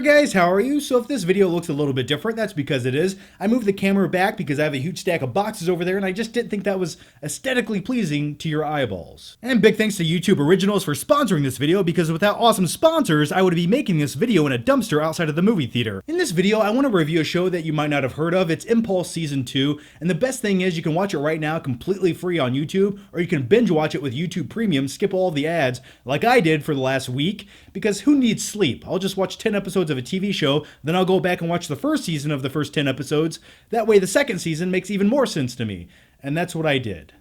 guys, how are you? So if this video looks a little bit different, that's because it is. I moved the camera back because I have a huge stack of boxes over there and I just didn't think that was aesthetically pleasing to your eyeballs. And big thanks to YouTube Originals for sponsoring this video, because without awesome sponsors, I would be making this video in a dumpster outside of the movie theater. In this video, I want to review a show that you might not have heard of. It's Impulse Season 2, and the best thing is you can watch it right now completely free on YouTube, or you can binge watch it with YouTube Premium, skip all the ads like I did for the last week, because who needs sleep? I'll just watch 10 episodes of a TV show, then I'll go back and watch the first season of the first 10 episodes. That way the second season makes even more sense to me. And that's what I did.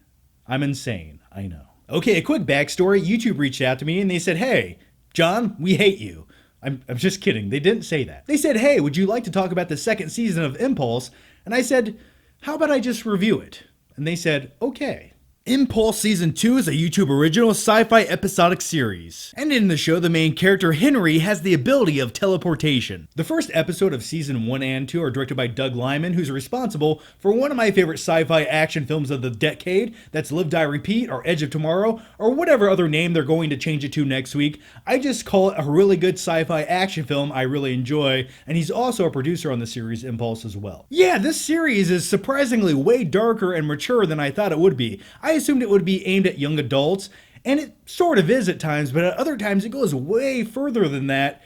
I'm insane, I know. Okay, a quick backstory. YouTube reached out to me and they said, "Hey, John, we hate you." I'm just kidding. They didn't say that. They said, "Hey, would you like to talk about the second season of Impulse?" And I said, "How about I just review it?" And they said, "Okay." Impulse Season 2 is a YouTube original sci-fi episodic series. And in the show, the main character, Henry, has the ability of teleportation. The first episode of Season 1 and 2 are directed by Doug Liman, who's responsible for one of my favorite sci-fi action films of the decade, that's Live, Die, Repeat, or Edge of Tomorrow, or whatever other name they're going to change it to next week. I just call it a really good sci-fi action film I really enjoy, and he's also a producer on the series Impulse as well. Yeah, this series is surprisingly way darker and mature than I thought it would be. I assumed it would be aimed at young adults, and it sort of is at times, but at other times it goes way further than that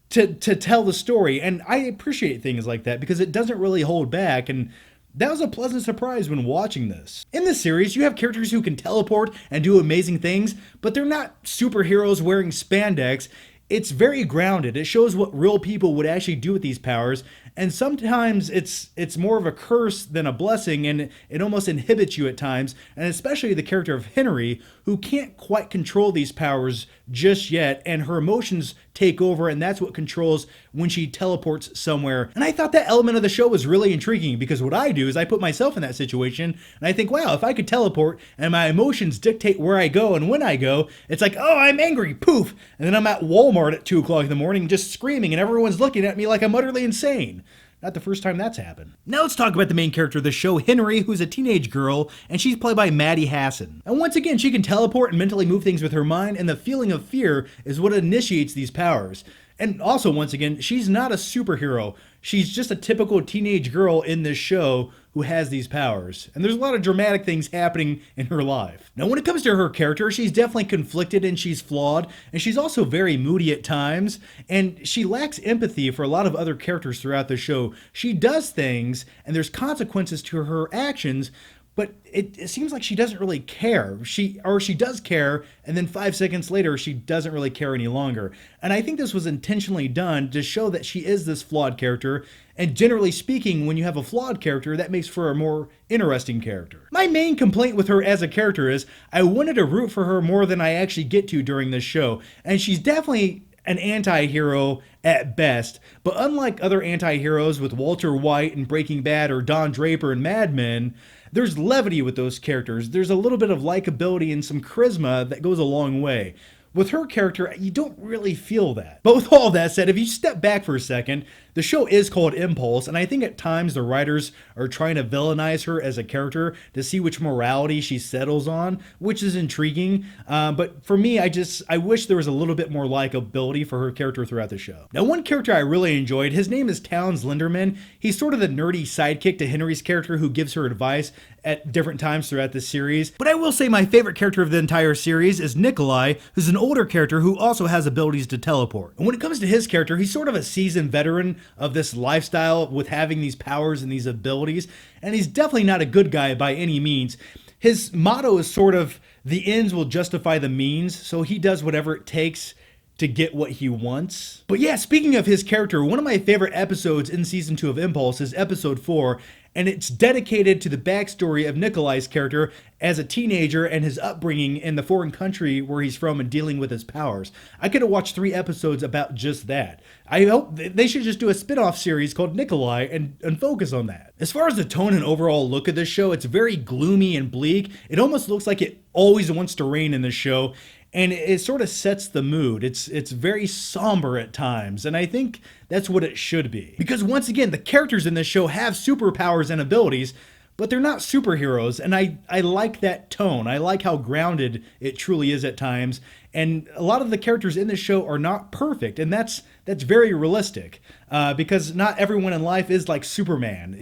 to tell the story, and I appreciate things like that because it doesn't really hold back, and that was a pleasant surprise when watching this. In this series, you have characters who can teleport and do amazing things, but they're not superheroes wearing spandex. It's very grounded. It shows what real people would actually do with these powers, and sometimes it's more of a curse than a blessing, and it almost inhibits you at times, and especially the character of Henry, who can't quite control these powers just yet, and her emotions take over, and that's what controls when she teleports somewhere. And I thought that element of the show was really intriguing, because what I do is I put myself in that situation, and I think, wow, if I could teleport and my emotions dictate where I go and when I go, it's like, oh, I'm angry, poof, and then I'm at Walmart at 2 o'clock in the morning just screaming, and everyone's looking at me like I'm utterly insane. Not the first time that's happened. Now let's talk about the main character of the show, Henry, who's a teenage girl, and she's played by Maddie Hasson. And once again, she can teleport and mentally move things with her mind, and the feeling of fear is what initiates these powers. And also, once again, she's not a superhero. She's just a typical teenage girl in this show who has these powers. And there's a lot of dramatic things happening in her life. Now, when it comes to her character, she's definitely conflicted and she's flawed. And she's also very moody at times. And she lacks empathy for a lot of other characters throughout the show. She does things, and there's consequences to her actions, but it seems like she doesn't really care. She does care, and then 5 seconds later, she doesn't really care any longer. And I think this was intentionally done to show that she is this flawed character. And generally speaking, when you have a flawed character, that makes for a more interesting character. My main complaint with her as a character is I wanted to root for her more than I actually get to during this show. And she's definitely an anti-hero at best, but unlike other anti-heroes with Walter White in Breaking Bad or Don Draper in Mad Men, there's levity with those characters. There's a little bit of likability and some charisma that goes a long way. With her character, you don't really feel that. But with all that said, if you step back for a second, the show is called Impulse, and I think at times the writers are trying to villainize her as a character to see which morality she settles on, which is intriguing. But for me, I wish there was a little bit more likability for her character throughout the show. Now, one character I really enjoyed, his name is Towns Linderman. He's sort of the nerdy sidekick to Henry's character who gives her advice at different times throughout the series. But I will say my favorite character of the entire series is Nikolai, who's an older character who also has abilities to teleport. And when it comes to his character, he's sort of a seasoned veteran of this lifestyle with having these powers and these abilities, and he's definitely not a good guy by any means. His motto is sort of, the ends will justify the means, so he does whatever it takes to get what he wants. But yeah, speaking of his character, one of my favorite episodes in Season 2 of Impulse is Episode 4, and it's dedicated to the backstory of Nikolai's character as a teenager and his upbringing in the foreign country where he's from and dealing with his powers. I could have watched 3 episodes about just that. I hope they should just do a spin-off series called Nikolai and focus on that. As far as the tone and overall look of this show, it's very gloomy and bleak. It almost looks like it always wants to rain in this show, and it sort of sets the mood. It's very somber at times, and I think that's what it should be. Because once again, the characters in this show have superpowers and abilities, but they're not superheroes, and I like that tone. I like how grounded it truly is at times, and a lot of the characters in this show are not perfect, and that's that's very realistic, because not everyone in life is like Superman,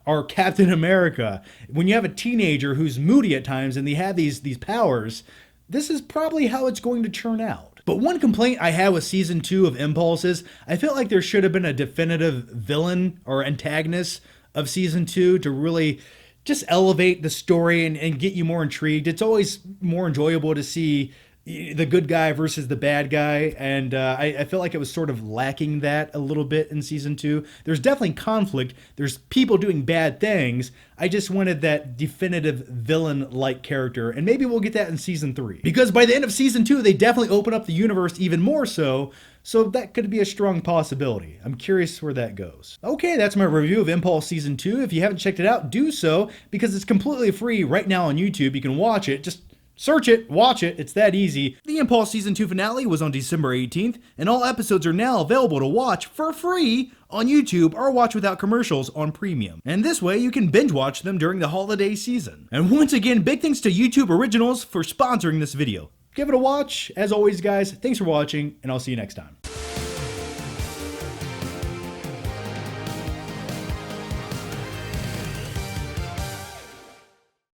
or Captain America. When you have a teenager who's moody at times and they have these powers, this is probably how it's going to turn out. But one complaint I had with season 2 of Impulse is I felt like there should have been a definitive villain or antagonist of season 2 to really just elevate the story and get you more intrigued. It's always more enjoyable to see the good guy versus the bad guy, and I feel like it was sort of lacking that a little bit in season 2. There's definitely conflict. There's people doing bad things. I just wanted that definitive villain-like character, and maybe we'll get that in season 3. Because by the end of season 2, they definitely open up the universe even more so that could be a strong possibility. I'm curious where that goes. Okay, that's my review of Impulse Season 2. If you haven't checked it out, do so, because it's completely free right now on YouTube. You can watch it. Just search it, watch it, it's that easy. The Impulse Season 2 finale was on December 18th, and all episodes are now available to watch for free on YouTube or watch without commercials on Premium. And this way you can binge watch them during the holiday season. And once again, big thanks to YouTube Originals for sponsoring this video. Give it a watch. As always, guys, thanks for watching, and I'll see you next time.